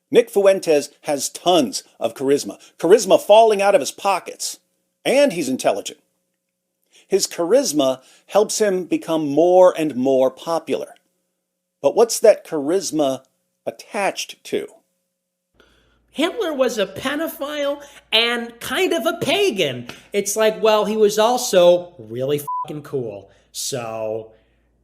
Nick Fuentes has tons of charisma. Charisma falling out of his pockets. And he's intelligent. His charisma helps him become more and more popular. But what's that charisma attached to? Hitler was a pedophile and kind of a pagan. It's like, well, he was also really fucking cool. So,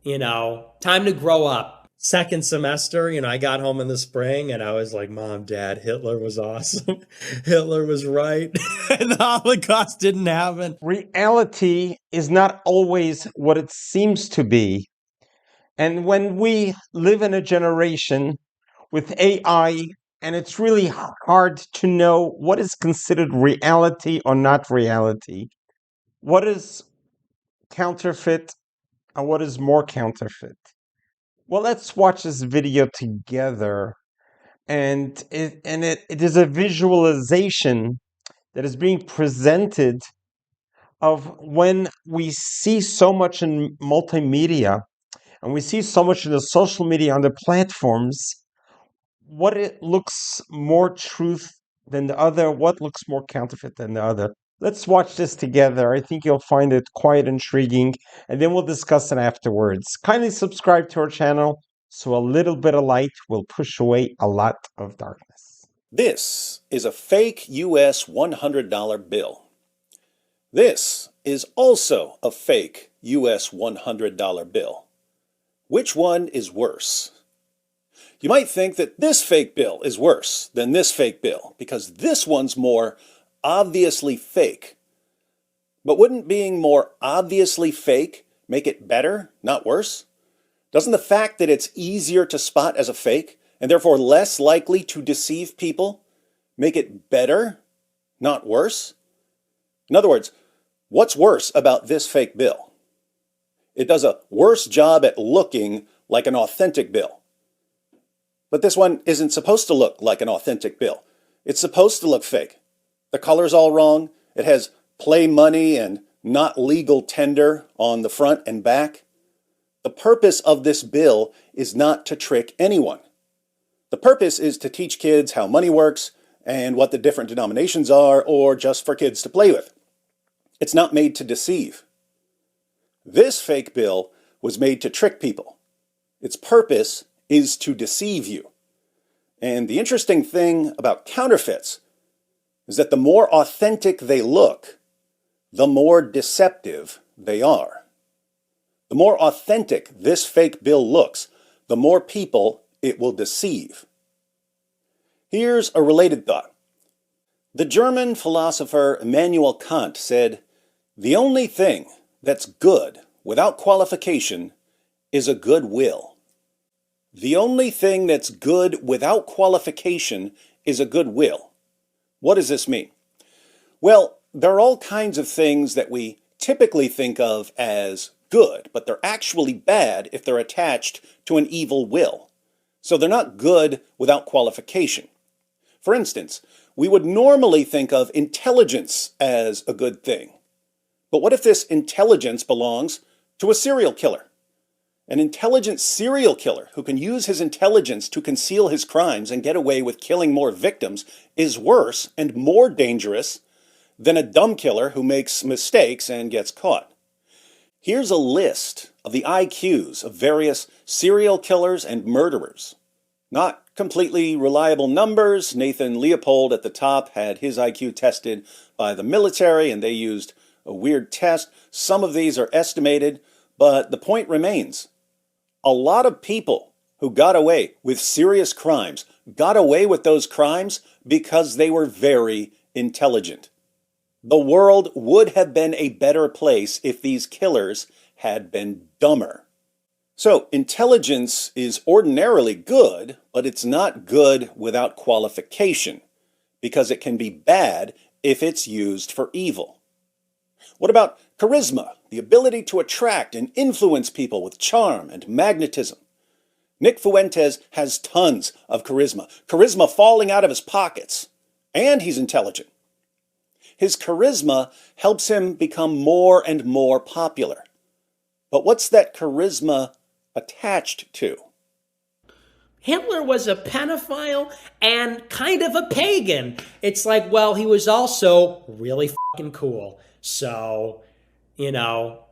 time to grow up. Second semester, I got home in the spring and I was like, Mom, Dad, Hitler was awesome. Hitler was right. The Holocaust didn't happen. Reality is not always what it seems to be. And when we live in a generation with AI, and it's really hard to know what is considered reality or not reality, what is counterfeit and what is more counterfeit. Well, let's watch this video together. And it is a visualization that is being presented of when we see so much in multimedia and we see so much in the social media on the platforms, what it looks more truth than the other, what looks more counterfeit than the other. Let's watch this together. I think you'll find it quite intriguing, and then we'll discuss it afterwards. Kindly subscribe to our channel so a little bit of light will push away a lot of darkness. This is a fake US $100 bill. This is also a fake US $100 bill. Which one is worse? You might think that this fake bill is worse than this fake bill because this one's more obviously fake. But wouldn't being more obviously fake make it better, not worse? Doesn't the fact that it's easier to spot as a fake and therefore less likely to deceive people make it better, not worse? In other words, what's worse about this fake bill? It does a worse job at looking like an authentic bill. But this one isn't supposed to look like an authentic bill. It's supposed to look fake. The color's all wrong. It has play money and not legal tender on the front and back. The purpose of this bill is not to trick anyone. The purpose is to teach kids how money works and what the different denominations are, or just for kids to play with. It's not made to deceive. This fake bill was made to trick people. Its purpose is to deceive you. And the interesting thing about counterfeits is that the more authentic they look, the more deceptive they are. The more authentic this fake bill looks, the more people it will deceive. Here's a related thought. The German philosopher Immanuel Kant said, "The only thing that's good without qualification is a good will." The only thing that's good without qualification is a good will. What does this mean? Well, there are all kinds of things that we typically think of as good, but they're actually bad if they're attached to an evil will. So they're not good without qualification. For instance, we would normally think of intelligence as a good thing. But what if this intelligence belongs to a serial killer? An intelligent serial killer who can use his intelligence to conceal his crimes and get away with killing more victims is worse and more dangerous than a dumb killer who makes mistakes and gets caught. Here's a list of the IQs of various serial killers and murderers. Not completely reliable numbers. Nathan Leopold at the top had his IQ tested by the military and they used a weird test. Some of these are estimated, but the point remains. A lot of people who got away with serious crimes got away with those crimes because they were very intelligent. The world would have been a better place if these killers had been dumber. So, intelligence is ordinarily good, but it's not good without qualification, because it can be bad if it's used for evil. What about charisma, the ability to attract and influence people with charm and magnetism? Nick Fuentes has tons of charisma. Charisma falling out of his pockets. And he's intelligent. His charisma helps him become more and more popular. But what's that charisma attached to? Hitler was a pedophile and kind of a pagan. It's like, well, he was also really fucking cool. So,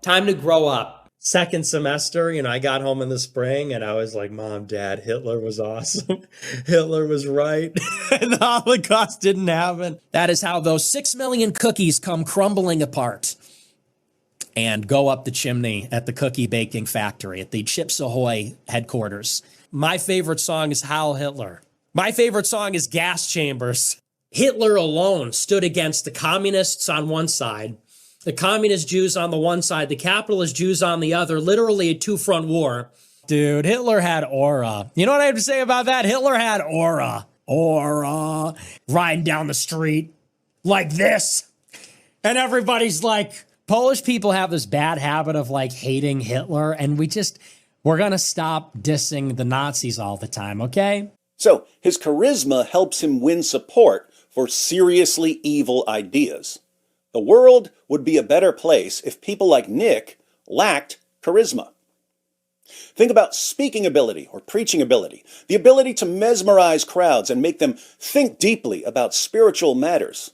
time to grow up. Second semester, I got home in the spring and I was like, Mom, Dad, Hitler was awesome. Hitler was right. And the Holocaust didn't happen. That is how those 6 million cookies come crumbling apart and go up the chimney at the cookie baking factory at the Chips Ahoy headquarters. My favorite song is Heil Hitler. My favorite song is Gas Chambers. Hitler alone stood against the communists on one side, the communist Jews on the one side, the capitalist Jews on the other, literally a two-front war. Dude, Hitler had aura. You know what I have to say about that? Hitler had aura. Aura. Riding down the street like this. And everybody's like, Polish people have this bad habit of like hating Hitler, and we're going to stop dissing the Nazis all the time, okay? So his charisma helps him win support for seriously evil ideas. The world would be a better place if people like Nick lacked charisma. Think about speaking ability or preaching ability, the ability to mesmerize crowds and make them think deeply about spiritual matters.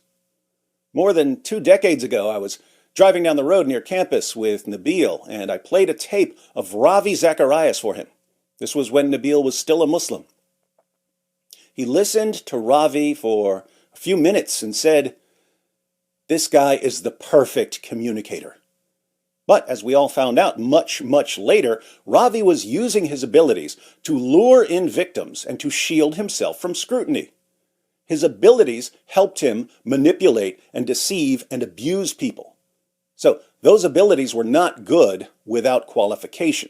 More than 2 decades ago, I was driving down the road near campus with Nabil, and I played a tape of Ravi Zacharias for him. This was when Nabil was still a Muslim. He listened to Ravi for a few minutes and said, "This guy is the perfect communicator." But as we all found out much, much later, Ravi was using his abilities to lure in victims and to shield himself from scrutiny. His abilities helped him manipulate and deceive and abuse people. So those abilities were not good without qualification.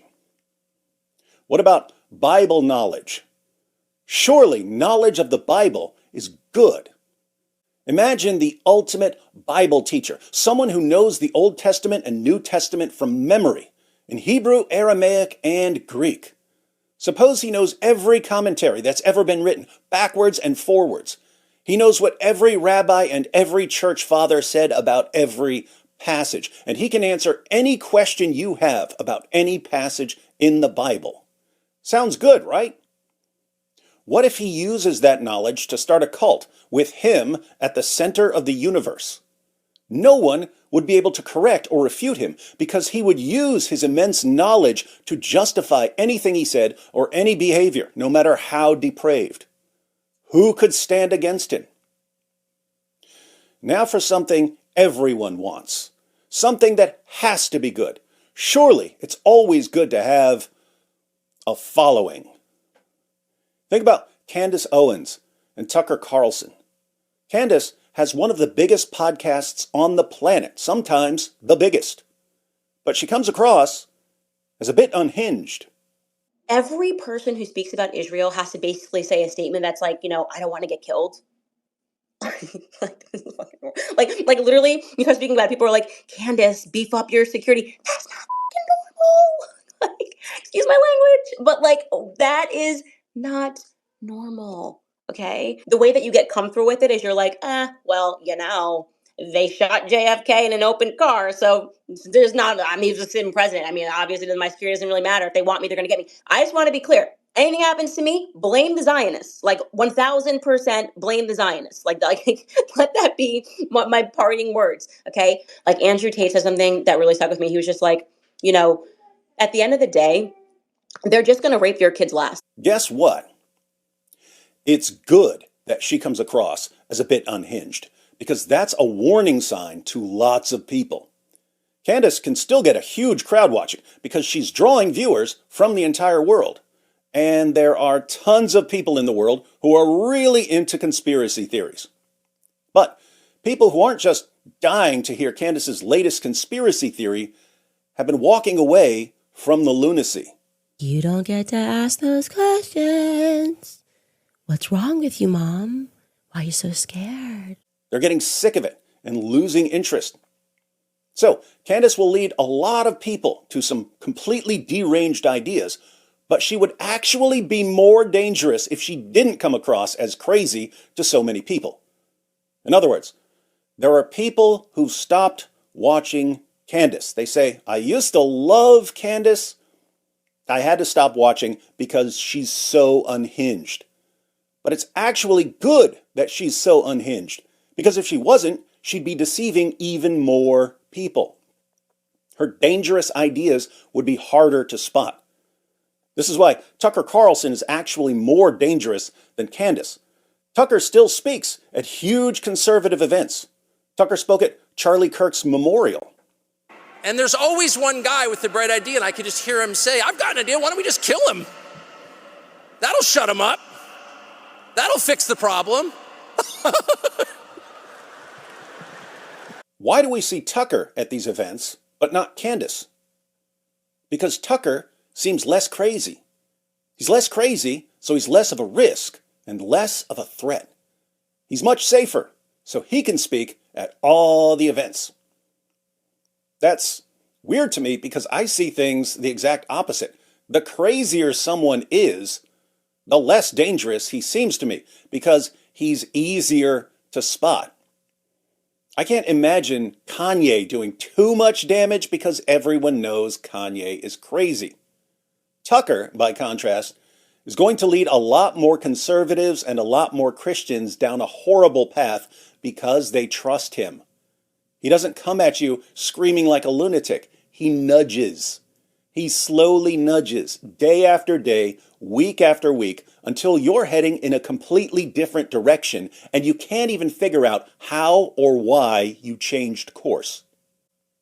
What about Bible knowledge? Surely knowledge of the Bible is good. Imagine the ultimate Bible teacher, someone who knows the Old Testament and New Testament from memory, in Hebrew, Aramaic, and Greek. Suppose he knows every commentary that's ever been written, backwards and forwards. He knows what every rabbi and every church father said about every passage, and he can answer any question you have about any passage in the Bible. Sounds good, right? What if he uses that knowledge to start a cult with him at the center of the universe? No one would be able to correct or refute him because he would use his immense knowledge to justify anything he said or any behavior, no matter how depraved. Who could stand against him? Now for something everyone wants. Something that has to be good. Surely it's always good to have a following. Think about Candace Owens and Tucker Carlson. Candace has one of the biggest podcasts on the planet, sometimes the biggest. But she comes across as a bit unhinged. Every person who speaks about Israel has to basically say a statement that's like, I don't want to get killed. like literally, speaking about it, people are like, Candace, beef up your security. That's not fucking normal. Excuse my language, but that is not normal. Okay, the way that you get comfortable with it is you're like, well, they shot JFK in an open car, so there's not. He's a sitting president. Obviously, my security doesn't really matter. If they want me, they're going to get me. I just want to be clear. Anything happens to me, blame the Zionists. 1000% blame the Zionists. Let that be my parting words. Okay. Andrew Tate said something that really stuck with me. He was just like, at the end of the day, they're just going to rape your kids last. Guess what? It's good that she comes across as a bit unhinged, because that's a warning sign to lots of people. Candace can still get a huge crowd watching because she's drawing viewers from the entire world. And there are tons of people in the world who are really into conspiracy theories. But people who aren't just dying to hear Candace's latest conspiracy theory have been walking away from the lunacy. You don't get to ask those questions. What's wrong with you, Mom? Why are you so scared? They're getting sick of it and losing interest. So Candace will lead a lot of people to some completely deranged ideas, but she would actually be more dangerous if she didn't come across as crazy to so many people. In other words, there are people who've stopped watching Candace. They say, I used to love Candace, I had to stop watching because she's so unhinged. But it's actually good that she's so unhinged, because if she wasn't, she'd be deceiving even more people. Her dangerous ideas would be harder to spot. This is why Tucker Carlson is actually more dangerous than Candace. Tucker still speaks at huge conservative events. Tucker spoke at Charlie Kirk's memorial. And there's always one guy with the bright idea, and I could just hear him say, I've got an idea, why don't we just kill him? That'll shut him up. That'll fix the problem. Why do we see Tucker at these events, but not Candace? Because Tucker seems less crazy. He's less crazy, so he's less of a risk and less of a threat. He's much safer, so he can speak at all the events. That's weird to me because I see things the exact opposite. The crazier someone is, the less dangerous he seems to me because he's easier to spot. I can't imagine Kanye doing too much damage because everyone knows Kanye is crazy. Tucker, by contrast, is going to lead a lot more conservatives and a lot more Christians down a horrible path because they trust him. He doesn't come at you screaming like a lunatic. He nudges. He slowly nudges day after day, week after week, until you're heading in a completely different direction and you can't even figure out how or why you changed course.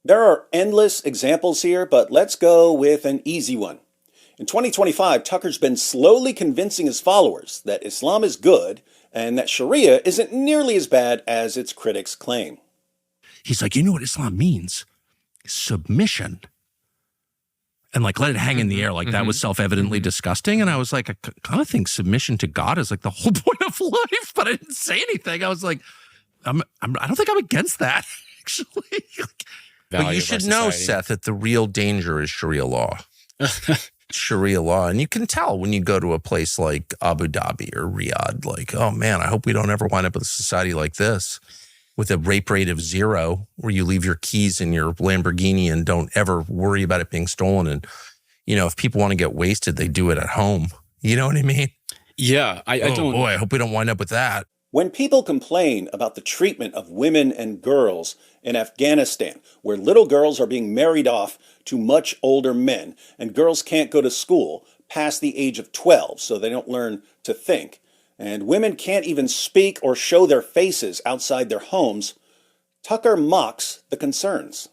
There are endless examples here, but let's go with an easy one. In 2025, Tucker's been slowly convincing his followers that Islam is good and that Sharia isn't nearly as bad as its critics claim. He's like, you know what Islam means? Submission. And like, let it hang in the air. Like that was self-evidently disgusting. And I was like, I kind of think submission to God is like the whole point of life, but I didn't say anything. I was like, I don't think I'm against that, actually. But you should know, Seth, that the real danger is Sharia law. Sharia law. And you can tell when you go to a place like Abu Dhabi or Riyadh, like, oh man, I hope we don't ever wind up with a society like this with a rape rate of 0, where you leave your keys in your Lamborghini and don't ever worry about it being stolen. And, you know, if people want to get wasted, they do it at home. You know what I mean? Yeah. I don't. Boy, I hope we don't wind up with that. When people complain about the treatment of women and girls in Afghanistan, where little girls are being married off to much older men and girls can't go to school past the age of 12 so they don't learn to think, and women can't even speak or show their faces outside their homes, Tucker mocks the concerns.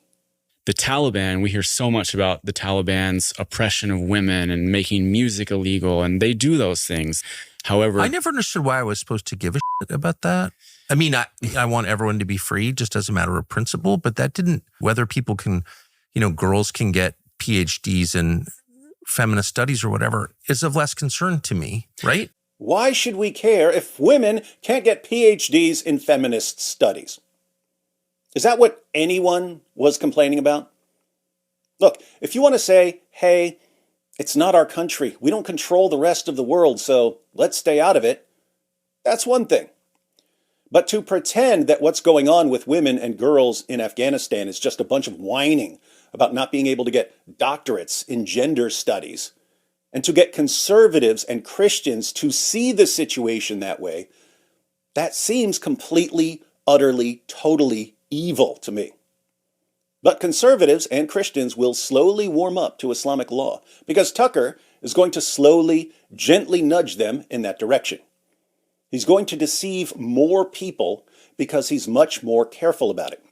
The Taliban, we hear so much about the Taliban's oppression of women and making music illegal, and they do those things. However, I never understood why I was supposed to give a shit about that. I mean, I want everyone to be free just as a matter of principle, but that didn't, whether people can, you know, girls can get PhDs in feminist studies or whatever, is of less concern to me, right? Why should we care if women can't get PhDs in feminist studies? Is that what anyone was complaining about? Look, if you want to say, hey, it's not our country, we don't control the rest of the world, so let's stay out of it, that's one thing. But to pretend that what's going on with women and girls in Afghanistan is just a bunch of whining about not being able to get doctorates in gender studies, and to get conservatives and Christians to see the situation that way, that seems completely, utterly, totally evil to me. But conservatives and Christians will slowly warm up to Islamic law because Tucker is going to slowly, gently nudge them in that direction. He's going to deceive more people because he's much more careful about it.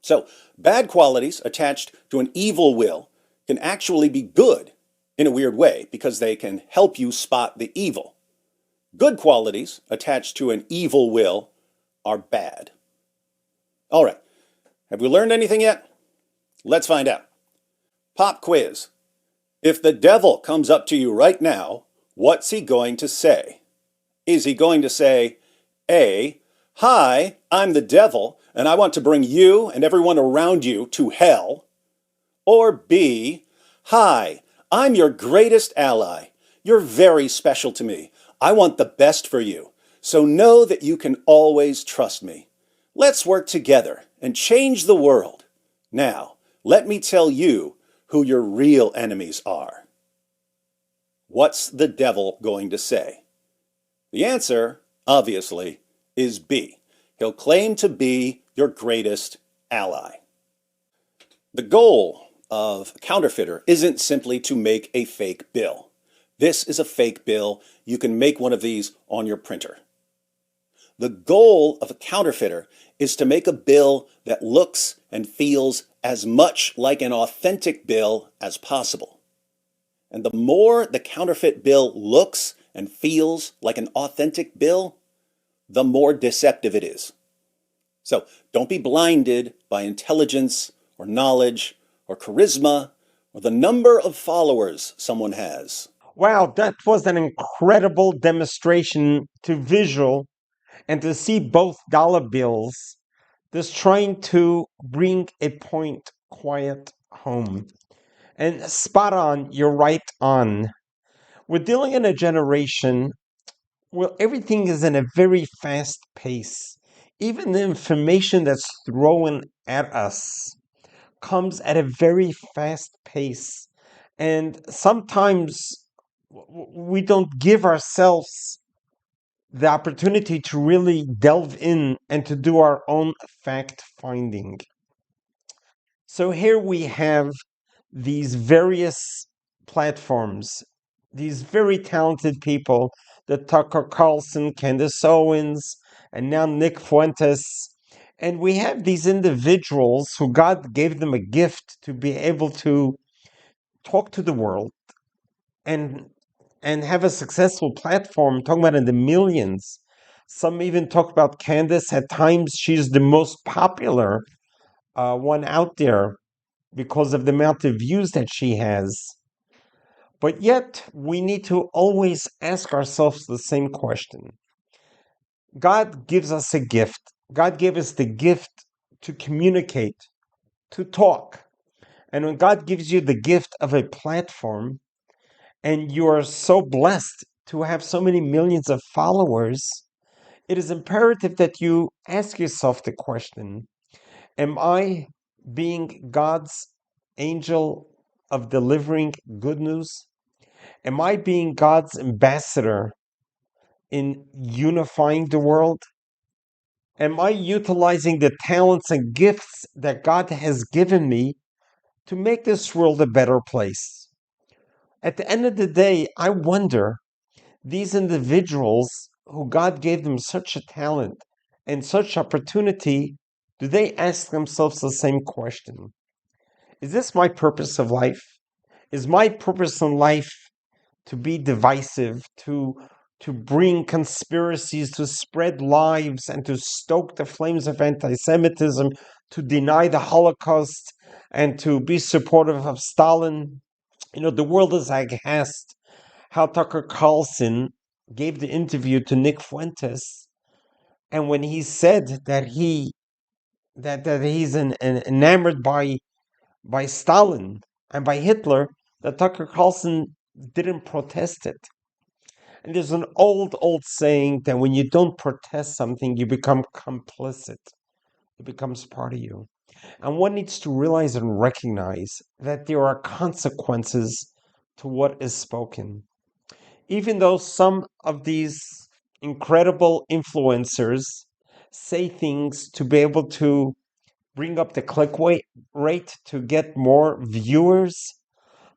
So, bad qualities attached to an evil will can actually be good in a weird way because they can help you spot the evil. Good qualities attached to an evil will are bad. All right, have we learned anything yet? Let's find out. Pop quiz. If the devil comes up to you right now, what's he going to say? Is he going to say, A, hi, I'm the devil, and I want to bring you and everyone around you to hell? Or B, hi, I'm your greatest ally. You're very special to me. I want the best for you. So know that you can always trust me. Let's work together and change the world. Now, let me tell you who your real enemies are. What's the devil going to say? The answer, obviously, is B. He'll claim to be your greatest ally. The goal of a counterfeiter isn't simply to make a fake bill. This is a fake bill. You can make one of these on your printer. The goal of a counterfeiter is to make a bill that looks and feels as much like an authentic bill as possible. And the more the counterfeit bill looks and feels like an authentic bill, the more deceptive it is. So don't be blinded by intelligence or knowledge or charisma or the number of followers someone has. Wow, that was an incredible demonstration to visual and to see both dollar bills just trying to bring a point quiet home. And spot on, you're right on. We're dealing in a generation where everything is in a very fast pace. Even the information that's thrown at us comes at a very fast pace. And sometimes we don't give ourselves the opportunity to really delve in and to do our own fact finding. So here we have these various platforms, these very talented people, the Tucker Carlson, Candace Owens, and now Nick Fuentes. And we have these individuals who God gave them a gift to be able to talk to the world and have a successful platform, talking about in the millions. Some even talk about Candace. At times, she's the most popular one out there because of the amount of views that she has. But yet, we need to always ask ourselves the same question. God gives us a gift. God gave us the gift to communicate, to talk. And when God gives you the gift of a platform, and you are so blessed to have so many millions of followers, it is imperative that you ask yourself the question, am I being God's angel of delivering good news? Am I being God's ambassador in unifying the world? Am I utilizing the talents and gifts that God has given me to make this world a better place? At the end of the day, I wonder, these individuals who God gave them such a talent and such opportunity, do they ask themselves the same question? Is this my purpose of life? Is my purpose in life to be divisive, to bring conspiracies, to spread lies, and to stoke the flames of anti-Semitism, to deny the Holocaust, and to be supportive of Stalin? You know, the world is aghast how Tucker Carlson gave the interview to Nick Fuentes, and when he said that he's enamored by Stalin and by Hitler, that Tucker Carlson didn't protest it. And there's an old saying that when you don't protest something, you become complicit. It becomes part of you. And one needs to realize and recognize that there are consequences to what is spoken. Even though some of these incredible influencers say things to be able to bring up the click rate to get more viewers,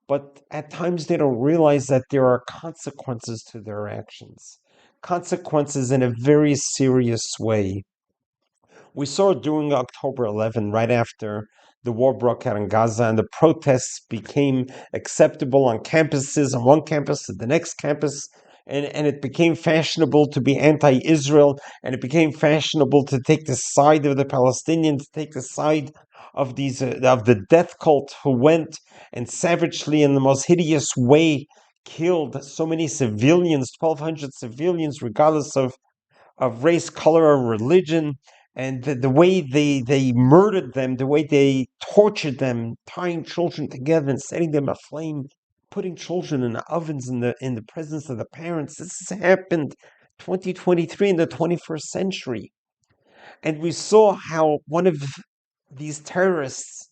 but at times they don't realize that there are consequences to their actions. Consequences in a very serious way. We saw it during October 11, right after the war broke out in Gaza, and the protests became acceptable on campuses, on one campus to the next campus, and it became fashionable to be anti-Israel, and it became fashionable to take the side of the Palestinians, to take the side of these of the death cult who went and savagely, in the most hideous way, killed so many civilians, 1,200 civilians, regardless of race, color, or religion, and the way they murdered them, the way they tortured them, tying children together and setting them aflame, putting children in the ovens in the presence of the parents. This has happened 2023 in the 21st century. And we saw how one of these terrorists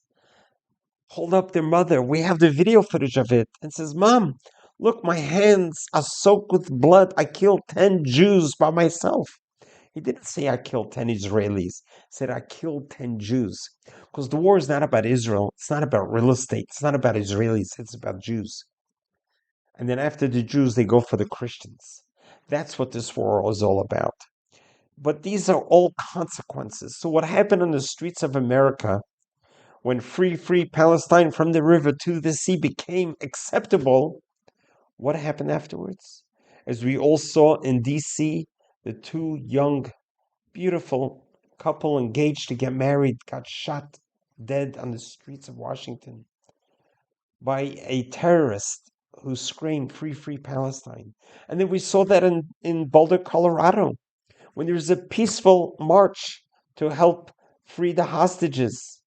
pulled up their mother. We have the video footage of it and says, "Mom, Look, my hands are soaked with blood. I killed 10 Jews by myself. He didn't say I killed 10 Israelis. He said I killed 10 Jews. Because the war is not about Israel. It's not about real estate. It's not about Israelis. It's about Jews. And then after the Jews, they go for the Christians. That's what this war is all about. But these are all consequences. So what happened on the streets of America when free Palestine from the river to the sea became acceptable, what happened afterwards? As we all saw in D.C., the two young, beautiful couple engaged to get married got shot dead on the streets of Washington by a terrorist who screamed, free Palestine. And then we saw that in Boulder, Colorado, when there was a peaceful march to help free the hostages.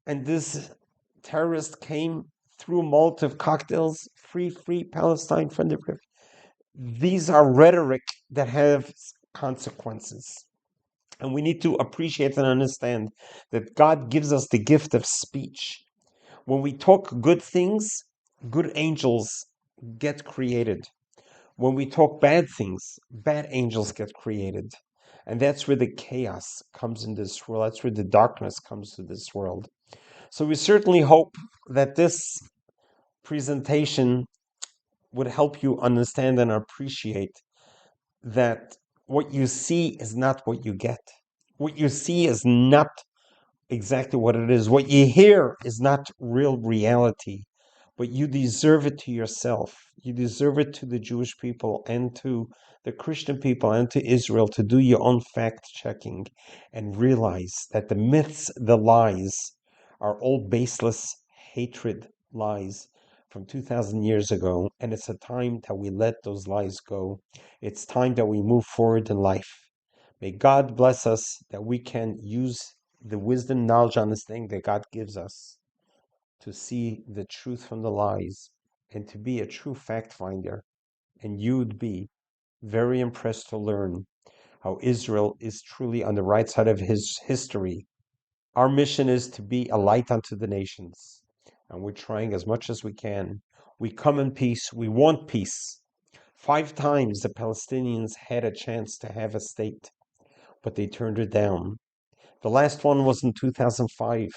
And this terrorist came through Molotov cocktails, free Palestine from the river. These are rhetoric that have consequences. And we need to appreciate and understand that God gives us the gift of speech. When we talk good things, good angels get created. When we talk bad things, bad angels get created. And that's where the chaos comes in this world. That's where the darkness comes to this world. So we certainly hope that this presentation would help you understand and appreciate that what you see is not what you get. What you see is not exactly what it is. What you hear is not real reality, but you deserve it to yourself. You deserve it to the Jewish people and to the Christian people and to Israel to do your own fact checking and realize that the myths, the lies, are all baseless hatred lies from 2,000 years ago. And it's a time that we let those lies go. It's time that we move forward in life. May God bless us that we can use the wisdom, knowledge, understanding that God gives us to see the truth from the lies and to be a true fact finder. And you would be very impressed to learn how Israel is truly on the right side of his history. Our mission is to be a light unto the nations, and we're trying as much as we can. We come in peace. We want peace. 5 times the Palestinians had a chance to have a state, but they turned it down. The last one was in 2005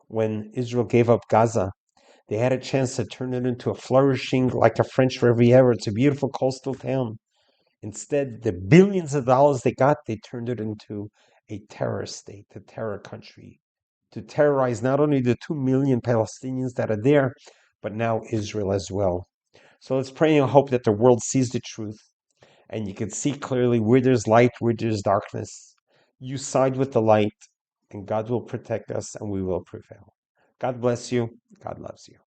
when Israel gave up Gaza. They had a chance to turn it into a flourishing, like a French Riviera. It's a beautiful coastal town. Instead, the billions of dollars they got, they turned it into a terror state, a terror country, to terrorize not only the 2 million Palestinians that are there, but now Israel as well. So let's pray and hope that the world sees the truth and you can see clearly where there's light, where there's darkness. You side with the light, and God will protect us and we will prevail. God bless you. God loves you.